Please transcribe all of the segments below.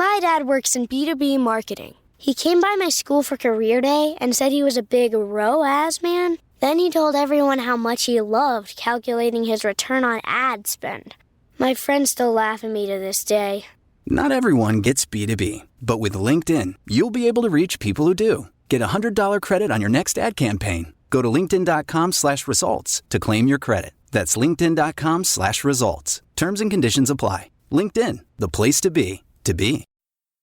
My dad works in B2B marketing. He came by my school for career day and said he was a big ROAS man. Then he told everyone how much he loved calculating his return on ad spend. My friends still laugh at me to this day. Not everyone gets B2B, but with LinkedIn, you'll be able to reach people who do. Get a $100 credit on your next ad campaign. Go to linkedin.com/results to claim your credit. That's linkedin.com/results. Terms and conditions apply. LinkedIn, the place to be, to be.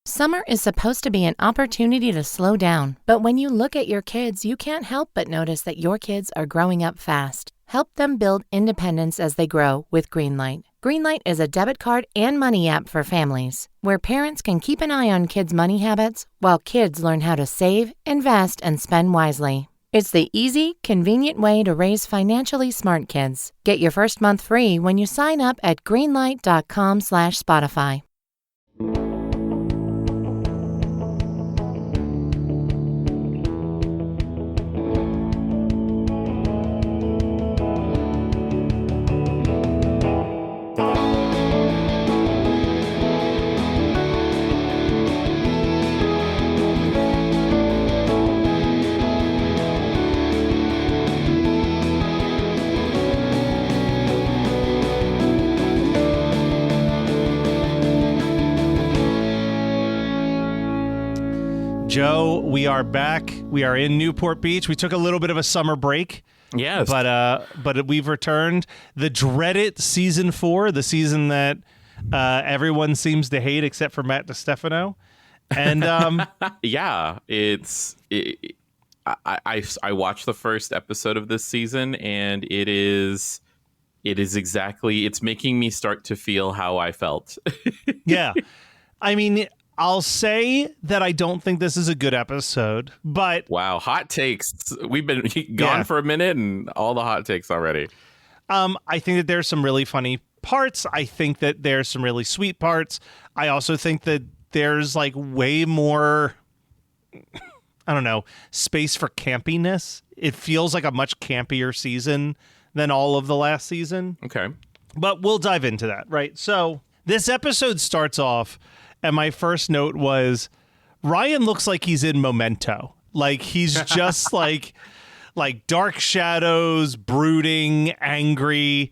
Summer is supposed to be an opportunity to slow down, but when you look at your kids, you can't help but notice that your kids are growing up fast. Help them build independence as they grow with Greenlight. Greenlight is a debit card and money app for families, where parents can keep an eye on kids' money habits while kids learn how to save, invest, and spend wisely. It's the easy, convenient way to raise financially smart kids. Get your first month free when you sign up at greenlight.com/Spotify. Joe, we are back. We are in Newport Beach. We took a little bit of a summer break. Yes. But we've returned. The dreaded season 4, the season that everyone seems to hate except for Matt DiStefano. And yeah, I watched the first episode of this season, and it is exactly, it's making me start to feel how I felt. Yeah. I mean, I'll say that I don't think this is a good episode, but... Wow, hot takes. We've been gone for a minute and all the hot takes already. I think that there's some really funny parts. I think that there's some really sweet parts. I also think that there's like way more, I don't know, space for campiness. It feels like a much campier season than all of the last season. Okay. But we'll dive into that, right? So this episode starts off... And my first note was, Ryan looks like he's in Memento. Like he's just like dark shadows, brooding, angry.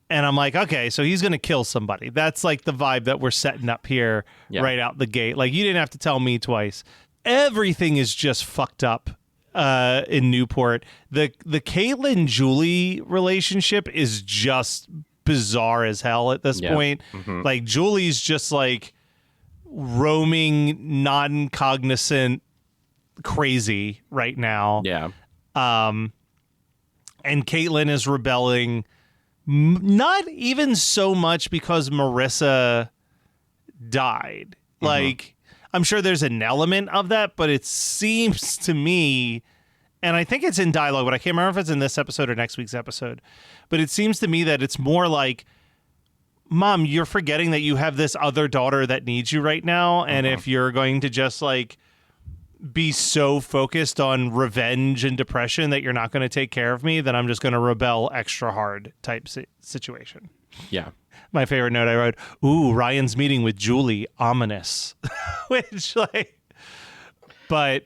And I'm like, okay, so he's going to kill somebody. That's like the vibe that we're setting up here right out the gate. Like you didn't have to tell me twice. Everything is just fucked up in Newport. The Caitlin Julie relationship is just bizarre as hell at this point. Mm-hmm. Like Julie's just like roaming, non-cognizant, crazy right now. Yeah. And Caitlin is rebelling, not even so much because Marissa died. Mm-hmm. Like, I'm sure there's an element of that, but it seems to me, and I think it's in dialogue, but I can't remember if it's in this episode or next week's episode, but it seems to me that it's more like, Mom, you're forgetting that you have this other daughter that needs you right now. And if you're going to just like be so focused on revenge and depression that you're not going to take care of me, then I'm just going to rebel extra hard type situation. Yeah. My favorite note I wrote, ooh, Ryan's meeting with Julie, ominous. Which like, but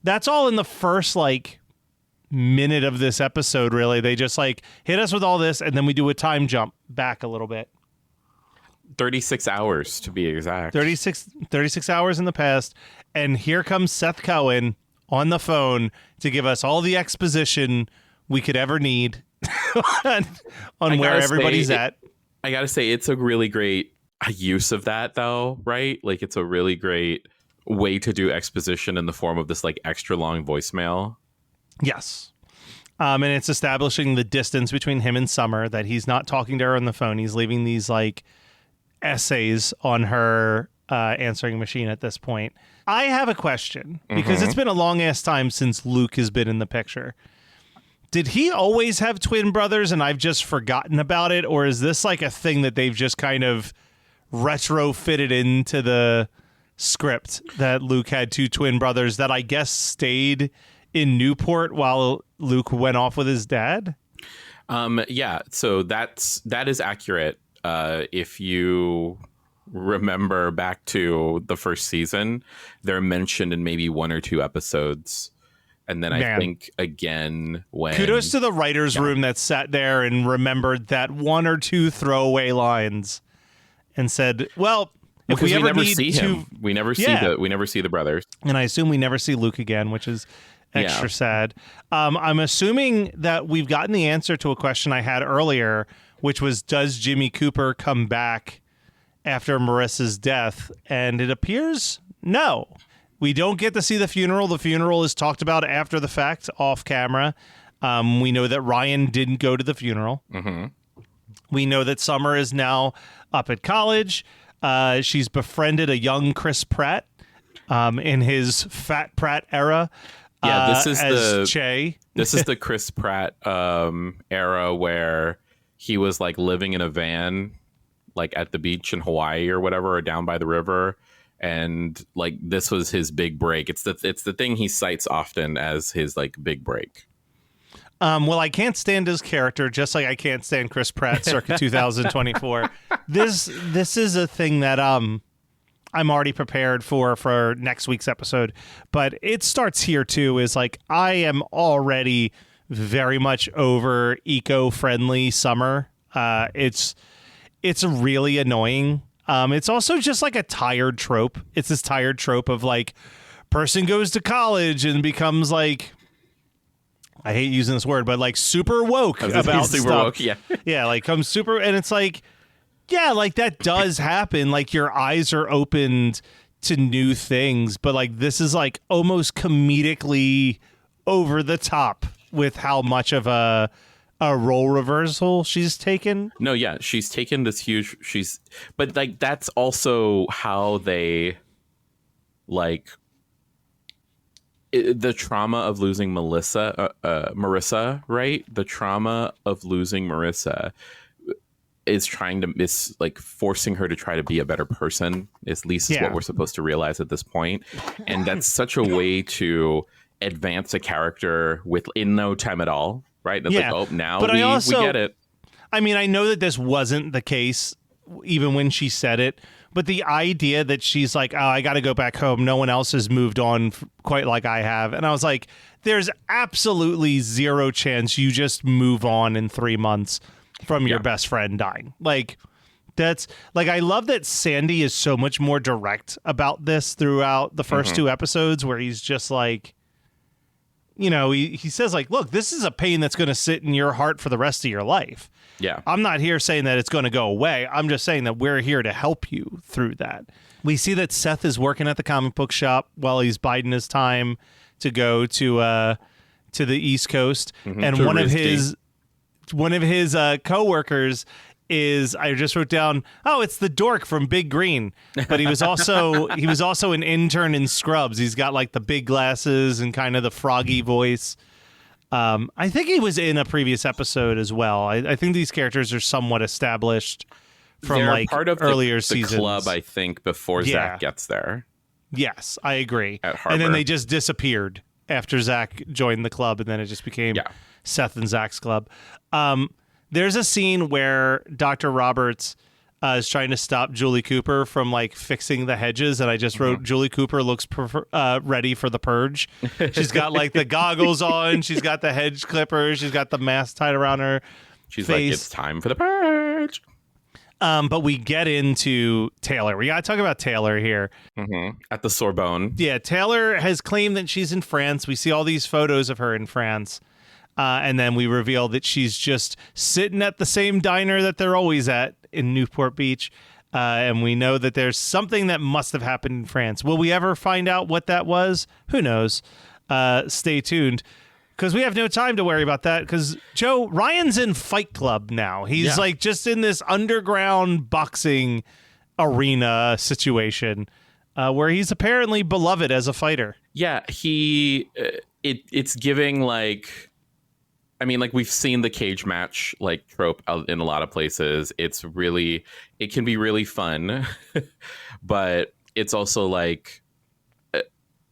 that's all in the first like minute of this episode, really. They just like hit us with all this and then we do a time jump back a little bit. 36 hours to be exact. 36 hours in the past. And here comes Seth Cohen on the phone to give us all the exposition we could ever need on where everybody's at. I got to say, it's a really great use of that, though, right? Like, it's a really great way to do exposition in the form of this, like, extra long voicemail. Yes. And it's establishing the distance between him and Summer, that he's not talking to her on the phone. He's leaving these, like, essays on her answering machine at this point. I have a question, because it's been a long-ass time since Luke has been in the picture. Did he always have twin brothers and I've just forgotten about it? Or is this like a thing that they've just kind of retrofitted into the script, that Luke had two twin brothers that I guess stayed in Newport while Luke went off with his dad? Yeah, so that is accurate. If you remember back to the first season, they're mentioned in maybe 1 or 2 episodes. And then I think again when... Kudos to the writer's room that sat there and remembered that 1 or 2 throwaway lines and said, well, if we ever never need see to... him. We never see the brothers. And I assume we never see Luke again, which is extra sad. I'm assuming that we've gotten the answer to a question I had earlier, which was, does Jimmy Cooper come back after Marissa's death? And it appears no. We don't get to see the funeral. The funeral is talked about after the fact, off camera. We know that Ryan didn't go to the funeral. Mm-hmm. We know that Summer is now up at college. She's befriended a young Chris Pratt in his Fat Pratt era. Yeah, this is Che. This is the Chris Pratt era where he was like living in a van, like at the beach in Hawaii or whatever, or down by the river. And like this was his big break. It's the thing he cites often as his like big break. Well, I can't stand his character, just like I can't stand Chris Pratt circa 2024. This is a thing that I'm already prepared for next week's episode, but it starts here too. Is like I am already very much over eco-friendly Summer. It's really annoying. It's also just like a tired trope. It's this tired trope of like person goes to college and becomes like, I hate using this word, but like super woke about super stuff. woke, yeah. Yeah, like comes super, and it's like, yeah, like that does happen. Like your eyes are opened to new things, but like this is like almost comedically over the top with how much of a role reversal she's taken. No, yeah, she's taken this huge. But like that's also how they like the trauma of losing Marissa, right? The trauma of losing Marissa is like forcing her to try to be a better person. At least is what we're supposed to realize at this point, and that's such a way to advance a character in no time at all. Right? That's like, oh, now we get it. I mean, I know that this wasn't the case even when she said it, but the idea that she's like, oh, I got to go back home. No one else has moved on quite like I have. And I was like, there's absolutely zero chance you just move on in 3 months from your best friend dying. Like, that's like, I love that Sandy is so much more direct about this throughout the first 2 episodes, where he's just like, you know, he says like, look, this is a pain that's going to sit in your heart for the rest of your life. Yeah. I'm not here saying that it's going to go away. I'm just saying that we're here to help you through that. We see that Seth is working at the comic book shop while he's biding his time to go to the East Coast. And one of his coworkers is, I just wrote down, oh, it's the dork from Big Green, but he was also an intern in Scrubs. He's got like the big glasses and kind of the froggy voice. I think he was in a previous episode as well. I think these characters are somewhat established from They're like part of earlier the seasons. Club, I think, before Zach gets there. Yes, I agree. At Harbor. And then they just disappeared after Zach joined the club, and then it just became Seth and Zach's club. There's a scene where Dr. Roberts is trying to stop Julie Cooper from like fixing the hedges, and I just wrote Julie Cooper looks ready for the purge. She's got like the goggles on, she's got the hedge clippers, she's got the mask tied around her She's face. like, it's time for the purge. But we get into Taylor. We got to talk about Taylor here. At the Sorbonne. Yeah, Taylor has claimed that she's in France. We see all these photos of her in France. And then we reveal that she's just sitting at the same diner that they're always at in Newport Beach. And we know that there's something that must have happened in France. Will we ever find out what that was? Who knows? Stay tuned, because we have no time to worry about that, because, Joe, Ryan's in Fight Club now. He's like just in this underground boxing arena situation where he's apparently beloved as a fighter. Yeah, it's giving like... I mean, like, we've seen the cage match like trope in a lot of places. It can be really fun, but it's also like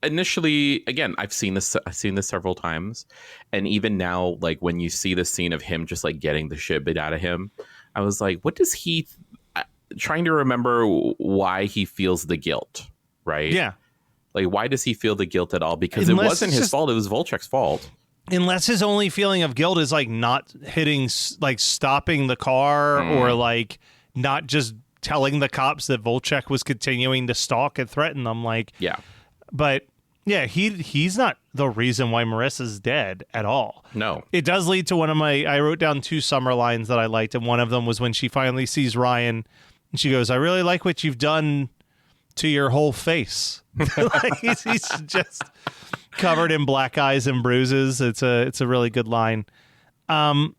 initially, again, I've seen this several times. And even now, like when you see the scene of him just like getting the shit bit out of him, I was like, what does he trying to remember why he feels the guilt, right? Yeah. Like, why does he feel the guilt at all? Because Unless it wasn't it's his just- fault. It was Volchek's fault. Unless his only feeling of guilt is like not hitting, like stopping the car or like not just telling the cops that Volchek was continuing to stalk and threaten them. Like, Yeah. but yeah, he's not the reason why Marissa's dead at all. No. It does lead to I wrote down 2 summer lines that I liked, and one of them was when she finally sees Ryan and she goes, "I really like what you've done to your whole face." Like he's just covered in black eyes and bruises. It's a really good line. I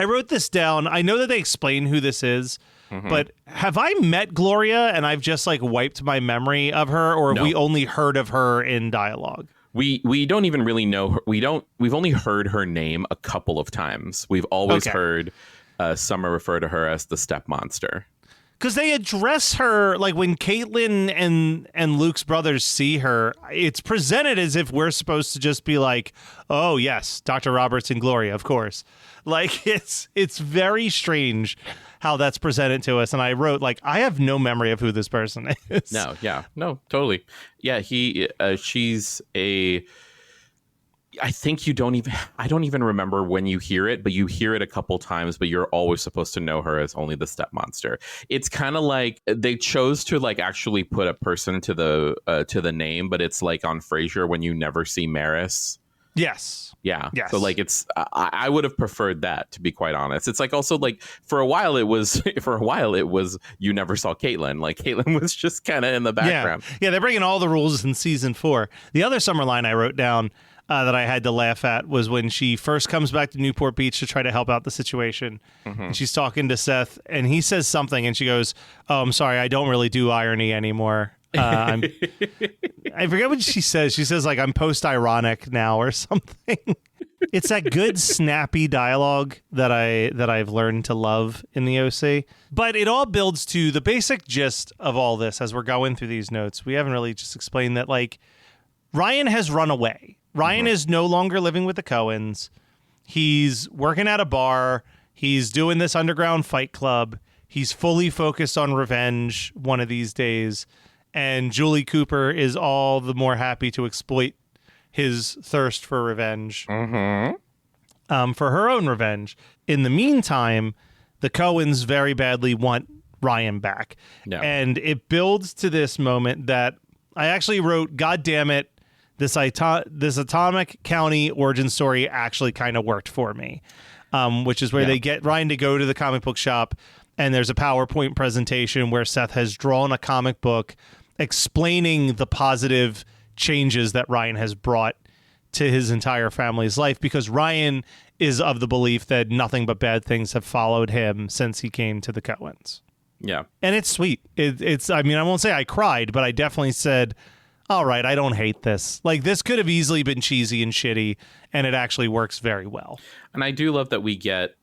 wrote this down. I know that they explain who this is, but have I met Gloria and I've just like wiped my memory of her, or have No. we only heard of her in dialogue? We don't even really know her. We've only heard her name a couple of times. We've always Okay. heard Summer refer to her as the step monster. Because they address her, like when Caitlin and Luke's brothers see her, it's presented as if we're supposed to just be like, oh, yes, Dr. Roberts and Gloria, of course. Like, it's very strange how that's presented to us. And I wrote, like, I have no memory of who this person is. No, yeah, no, totally. Yeah, she's a... I think I don't even remember when you hear it, but you hear it a couple times, but you're always supposed to know her as only the step monster. It's kind of like they chose to like actually put a person to the name, but it's like on Frasier when you never see Maris. Yes. Yeah. Yes. So like I would have preferred that, to be quite honest. It's like also like for a while it was you never saw Caitlin. Like Caitlin was just kind of in the background. Yeah, they're bringing all the rules in season 4. The other summer line I wrote down that I had to laugh at was when she first comes back to Newport Beach to try to help out the situation. And she's talking to Seth, and he says something, and she goes, "Oh, I'm sorry, I don't really do irony anymore." I forget what she says. She says, like, "I'm post-ironic now," or something. It's that good, snappy dialogue that I've learned to love in the OC. But it all builds to the basic gist of all this as we're going through these notes. We haven't really just explained that, like, Ryan has run away. Ryan is no longer living with the Cohens. He's working at a bar. He's doing this underground fight club. He's fully focused on revenge one of these days. And Julie Cooper is all the more happy to exploit his thirst for revenge for her own revenge. In the meantime, the Cohens very badly want Ryan back. No. And it builds to this moment that I actually wrote, God damn it, this Atomic County origin story actually kind of worked for me, which is where they get Ryan to go to the comic book shop, and there's a PowerPoint presentation where Seth has drawn a comic book explaining the positive changes that Ryan has brought to his entire family's life, because Ryan is of the belief that nothing but bad things have followed him since he came to the Cohens. Yeah. And it's sweet. It's I mean, I won't say I cried, but I definitely said, all right, I don't hate this. Like, this could have easily been cheesy and shitty, and it actually works very well. And I do love that we get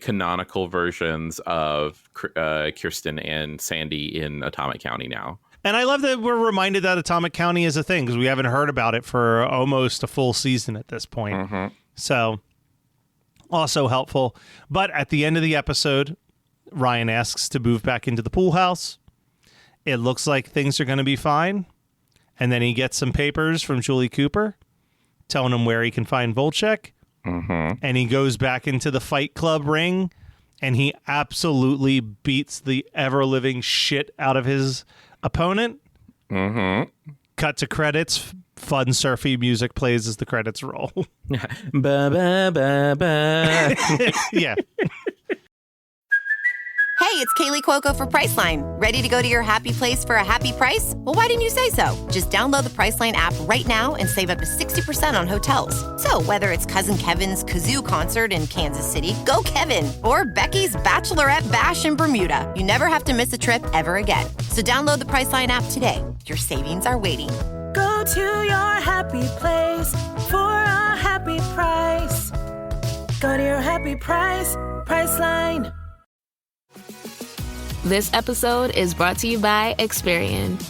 canonical versions of Kirsten and Sandy in Atomic County now. And I love that we're reminded that Atomic County is a thing, because we haven't heard about it for almost a full season at this point. So, also helpful. But at the end of the episode, Ryan asks to move back into the pool house. It looks like things are going to be fine. And then he gets some papers from Julie Cooper telling him where he can find Volchek. And he goes back into the Fight Club ring, and he absolutely beats the ever-living shit out of his opponent. Cut to credits. Fun, surfy music plays as the credits roll. Ba, ba, ba, ba. Yeah. Hey, it's Kaylee Cuoco for Priceline. Ready to go to your happy place for a happy price? Well, why didn't you say so? Just download the Priceline app right now and save up to 60% on hotels. So whether it's Cousin Kevin's Kazoo Concert in Kansas City, go Kevin, or Becky's Bachelorette Bash in Bermuda, you never have to miss a trip ever again. So download the Priceline app today. Your savings are waiting. Go to your happy place for a happy price. Go to your happy price, Priceline. This episode is brought to you by Experian.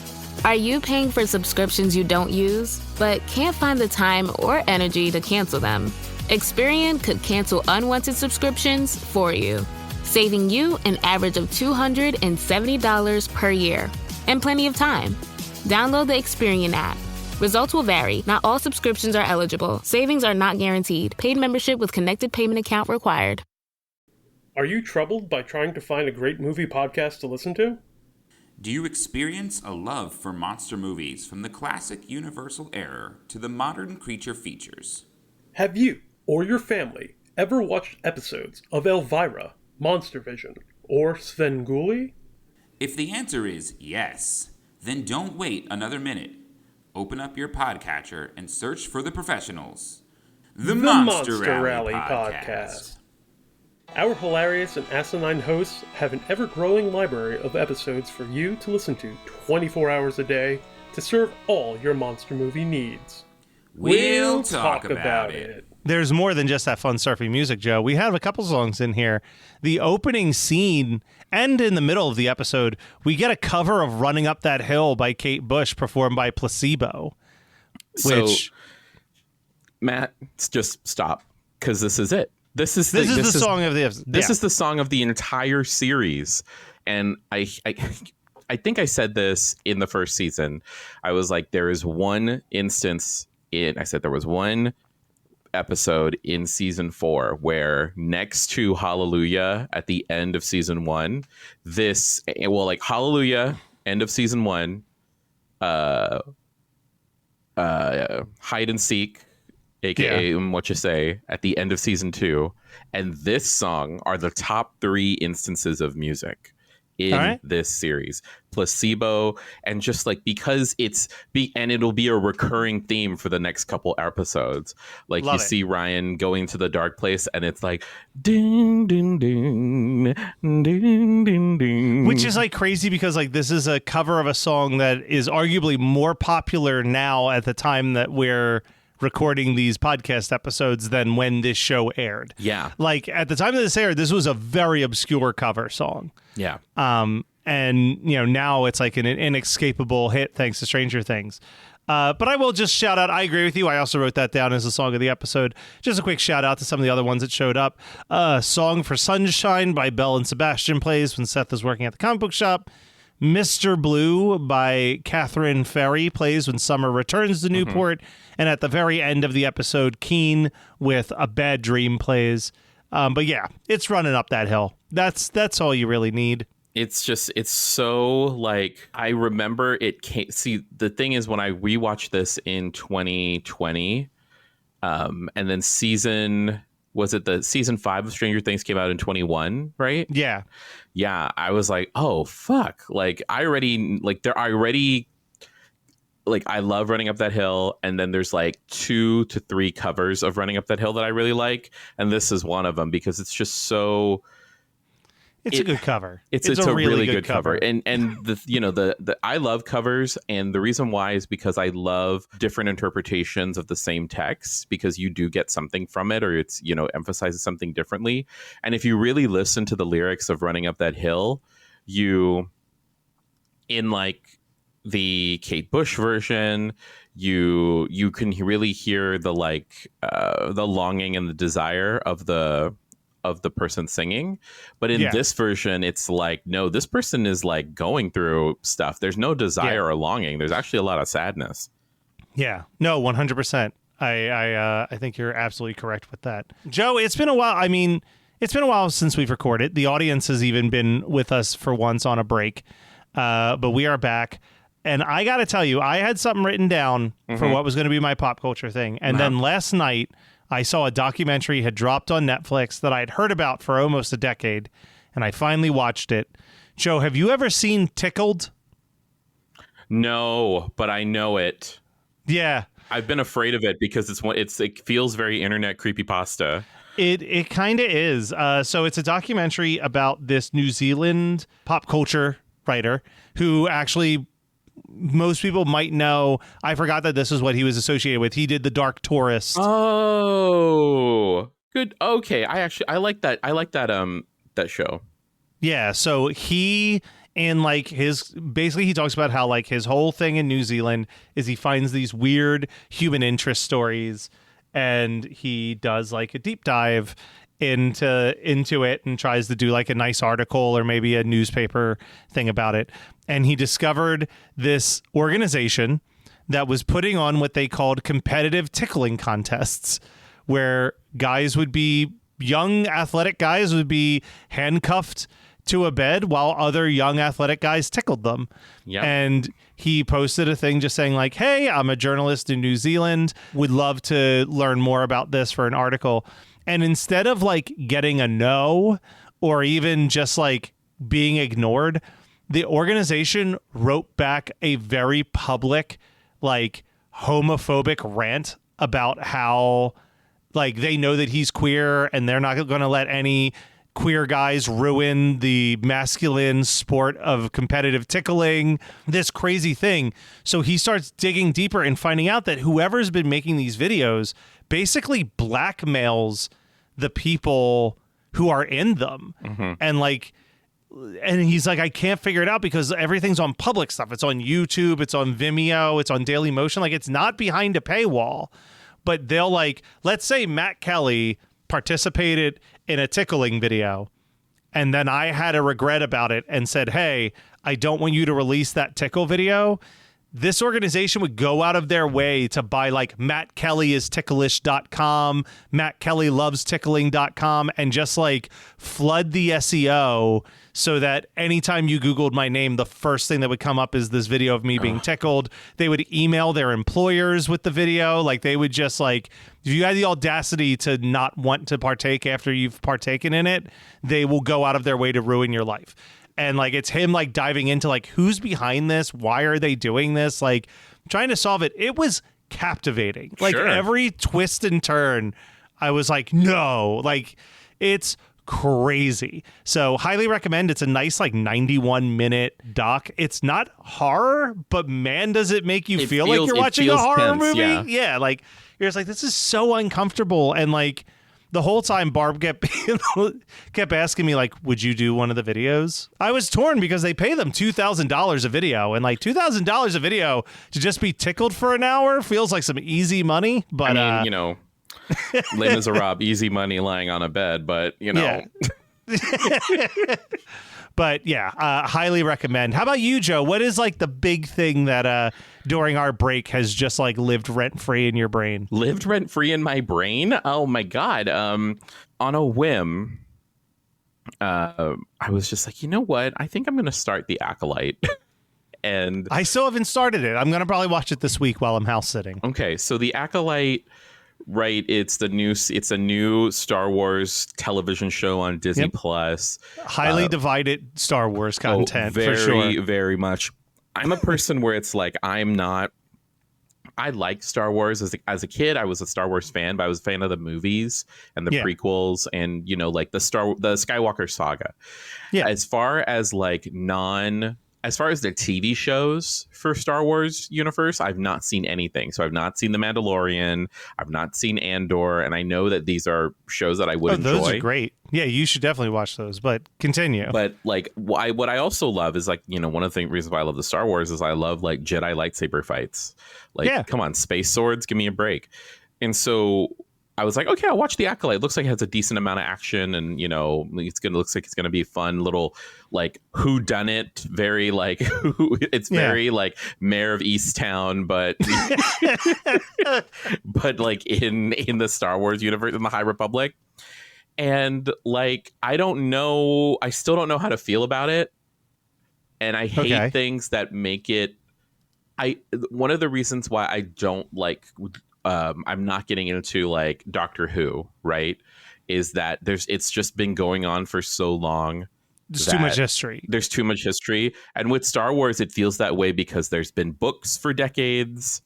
Are you paying for subscriptions you don't use, but can't find the time or energy to cancel them? Experian could cancel unwanted subscriptions for you. saving you an average of $270 per year. And plenty of time. Download the Experian app. Results will vary. Not all subscriptions are eligible. Savings are not guaranteed. Paid membership with connected payment account required. Are you troubled by trying to find a great movie podcast to listen to? Do you experience a love for monster movies from the classic Universal era to the modern creature features? Have you or your family ever watched episodes of Elvira, Monster Vision, or Svengoolie? If the answer is yes, then don't wait another minute. Open up your podcatcher and search for the professionals. The Monster Rally Podcast. Our hilarious and asinine hosts have an ever-growing library of episodes for you to listen to 24 hours a day to serve all your monster movie needs. We'll talk about it. There's more than just that fun surfing music, Joe. We have a couple songs in here. The opening scene and in the middle of the episode, we get a cover of Running Up That Hill by Kate Bush performed by Placebo. So, Matt, just stop, because this is it. This is the song of the This is the song of the entire series. And I think I said this in the first season. I was like, there is one instance there was one episode in season 4 where next to Hallelujah at the end of season 1, Hallelujah, end of season 1, Hide and Seek, aka What You Say, at the end of season 2, and this song are the top 3 instances of music in this series. Placebo, and just like, because and it'll be a recurring theme for the next couple episodes. Like, you see Ryan going to the dark place and it's like ding ding ding ding ding ding, which is like crazy because like this is a cover of a song that is arguably more popular now at the time that we're recording these podcast episodes than when this show aired. Yeah. Like at the time that this aired, this was a very obscure cover song. Yeah. And now it's like an inescapable hit thanks to Stranger Things. But I will just shout out, I agree with you. I also wrote that down as a song of the episode. Just a quick shout out to some of the other ones that showed up. Song for Sunshine by Belle and Sebastian plays when Seth is working at the comic book shop. Mr. Blue by Catherine Ferry plays when Summer returns to Newport. And at the very end of the episode, Keen with A Bad Dream plays. But yeah, it's Running Up That Hill. That's all you really need. It's so like, I remember it came. See, the thing is, when I rewatched this in 2020, and then season 5 of Stranger Things came out in 21, right? Yeah. Yeah. I was like, oh, fuck. Like, I love Running Up That Hill. And then there's like 2 to 3 covers of Running Up That Hill that I really like. And this is one of them because it's just so... It's a good cover. It's a really good cover. And I love covers, and the reason why is because I love different interpretations of the same text, because you do get something from it, or it's, emphasizes something differently. And if you really listen to the lyrics of Running Up That Hill, in like the Kate Bush version, you can really hear the the longing and the desire of the person singing. But in this version, it's like, no, this person is like going through stuff. There's no desire or longing. There's actually a lot of sadness. Yeah, no, 100%. I think you're absolutely correct with that. Joe, it's been a while. I mean, it's been a while since we've recorded. The audience has even been with us for once on a break, but we are back. And I got to tell you, I had something written down for what was going to be my pop culture thing. And then last night, I saw a documentary had dropped on Netflix that I had heard about for almost a decade, and I finally watched it. Joe, have you ever seen Tickled? No, but I know it. Yeah. I've been afraid of it because it feels very internet creepypasta. It kind of is. So it's a documentary about this New Zealand pop culture writer who actually... most people might know. I forgot that this is what he was associated with. He did The Dark Tourist. Oh, good. Okay, I like that. I like that show. Yeah. So he and like basically he talks about how like his whole thing in New Zealand is he finds these weird human interest stories, and he does like a deep dive. into it and tries to do like a nice article or maybe a newspaper thing about it. And he discovered this organization that was putting on what they called competitive tickling contests, where young athletic guys would be handcuffed to a bed while other young athletic guys tickled them. Yep. And he posted a thing just saying like, hey, I'm a journalist in New Zealand, would love to learn more about this for an article. And instead of like getting a no or even just like being ignored, the organization wrote back a very public, like homophobic rant about how like they know that he's queer and they're not going to let any queer guys ruin the masculine sport of competitive tickling, this crazy thing. So he starts digging deeper and finding out that whoever's been making these videos basically blackmails the people who are in them. And he's like, I can't figure it out because everything's on public stuff. It's on YouTube, it's on Vimeo, it's on Dailymotion. Like, it's not behind a paywall. But they'll like, let's say Matt Kelly participated in a tickling video, and then I had a regret about it and said, hey, I don't want you to release that tickle video. This organization would go out of their way to buy like MattKellyIsTicklish.com, MattKellyLovesTickling.com, and just like flood the SEO so that anytime you Googled my name, the first thing that would come up is this video of me being tickled. They would email their employers with the video. Like they would just like, if you had the audacity to not want to partake after you've partaken in it, they will go out of their way to ruin your life. And like, it's him like diving into like, who's behind this? Why are they doing this? Like trying to solve it. It was captivating. Like every twist and turn, I was like, no, like it's crazy. So highly recommend. It's a nice like 91-minute doc. It's not horror, but man, does it make you feel like you're watching a horror movie. Yeah. Like you're just like, this is so uncomfortable. And like the whole time Barb kept asking me like, would you do one of the videos? I was torn because they pay them $2,000 a video, and like $2,000 a video to just be tickled for an hour feels like some easy money. But I mean, you know, Les Miserables, easy money lying on a bed, but you know. Yeah. But yeah, highly recommend. How about you, Joe? What is like the big thing that during our break has just like lived rent free in your brain? Lived rent free in my brain? Oh my God. On a whim, I was just like, you know what? I think I'm going to start The Acolyte. And I still haven't started it. I'm going to probably watch it this week while I'm house sitting. Okay, so The Acolyte, right? It's a new Star Wars television show on Disney Plus. Highly divided Star Wars content, very, for sure. Very much. I'm a person where it's like I like Star Wars as a kid. I was a Star Wars fan, but I was a fan of the movies and the prequels and, you know, like the Skywalker saga. Yeah. As far as the TV shows for Star Wars universe, I've not seen anything. So I've not seen The Mandalorian. I've not seen Andor. And I know that these are shows that I would enjoy. Those are great. Yeah, you should definitely watch those. But continue. But like what I also love is like, you know, one of the reasons why I love the Star Wars is I love like Jedi lightsaber fights. Like, come on, space swords, give me a break. And so I was like, okay, I'll watch The Acolyte. It looks like it has a decent amount of action, and you know, looks like it's gonna be a fun little like whodunit, very like it's very like Mayor of Easttown, but but like in the Star Wars universe in the High Republic. And like I still don't know how to feel about it. And I hate things that make it one of the reasons why I don't like I'm not getting into like Doctor Who, right, is that it's just been going on for so long. There's too much history. There's too much history. And with Star Wars, it feels that way because there's been books for decades.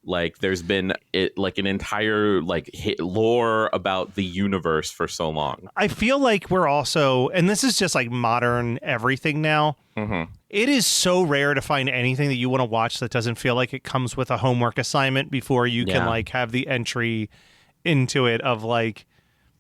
Like there's been an entire like lore about the universe for so long. I feel like we're also, and this is just like modern everything now. Mm-hmm. It is so rare to find anything that you want to watch that doesn't feel like it comes with a homework assignment before you can like have the entry into it of like,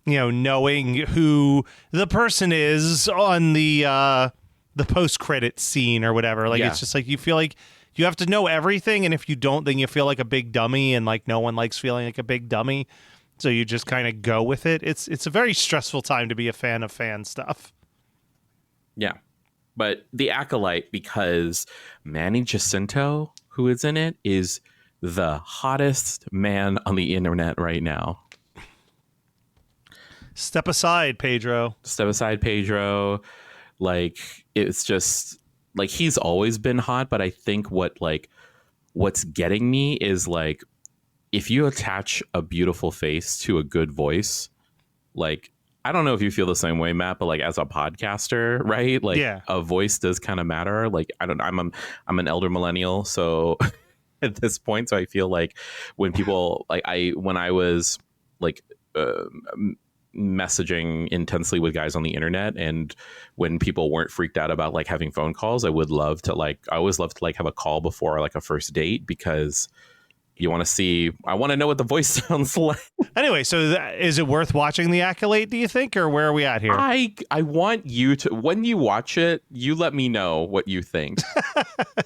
you know, knowing who the person is on the post-credit scene or whatever. Like it's just like you feel like you have to know everything, and if you don't, then you feel like a big dummy, and like no one likes feeling like a big dummy. So you just kind of go with it. It's a very stressful time to be a fan of fan stuff. Yeah. But The Acolyte, because Manny Jacinto, who is in it, is the hottest man on the internet right now. Step aside, Pedro. Like, it's just, like, he's always been hot, but I think what's getting me is, like, if you attach a beautiful face to a good voice, like, I don't know if you feel the same way, Matt, but like as a podcaster, right? Like a voice does kind of matter. Like, I'm an elder millennial. So at this point, so I feel like when people when I was like messaging intensely with guys on the internet, and when people weren't freaked out about like having phone calls, I always love to have a call before like a first date, because you want to see, I want to know what the voice sounds like. Anyway, so is it worth watching The Acolyte, do you think, or where are we at here? I want you to, when you watch it, you let me know what you think.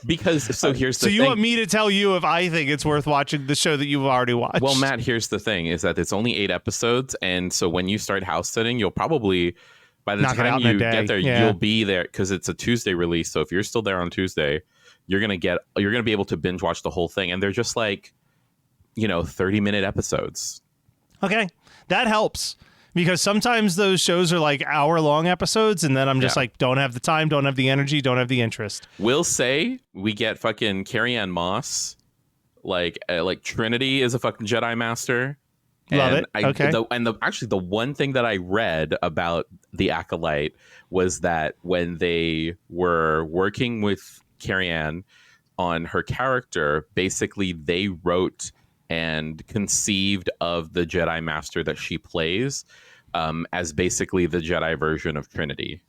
Because, so here's the thing. So you want me to tell you if I think it's worth watching the show that you've already watched? Well, Matt, here's the thing, is that it's only 8 episodes. And so when you start house sitting, you'll probably, by the time you get there, you'll be there, because it's a Tuesday release. So if you're still there on Tuesday, you're going to be able to binge watch the whole thing. And they're just like, 30-minute episodes. Okay, that helps, because sometimes those shows are like hour-long episodes, and then I'm just like, don't have the time, don't have the energy, don't have the interest. We'll say we get fucking Carrie-Anne Moss, like Trinity is a fucking Jedi Master. Love it. Okay. Actually, the one thing that I read about The Acolyte was that when they were working with Carrie-Anne on her character, basically they wrote and conceived of the Jedi Master that she plays as basically the Jedi version of Trinity.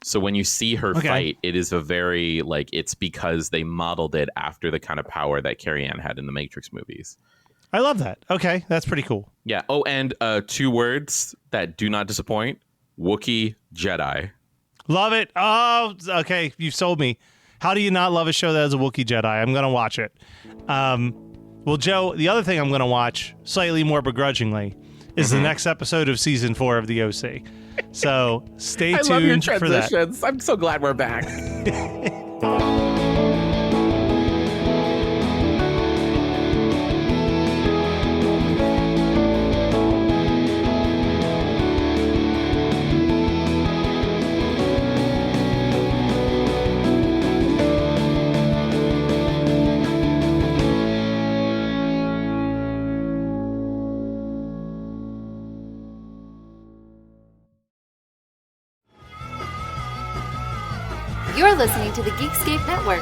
So when you see her fight, it is a very, it's because they modeled it after the kind of power that Carrie-Anne had in the Matrix movies. I love that. Okay, that's pretty cool. Yeah. Oh, and 2 words that do not disappoint: Wookiee Jedi. Love it. Oh, okay. You've sold me. How do you not love a show that has a Wookiee Jedi? I'm going to watch it. Well, Joe, the other thing I'm going to watch, slightly more begrudgingly, is the next episode of season 4 of the OC. So stay tuned love your for that. transitions. I'm so glad we're back. You're listening to the Geekscape Network.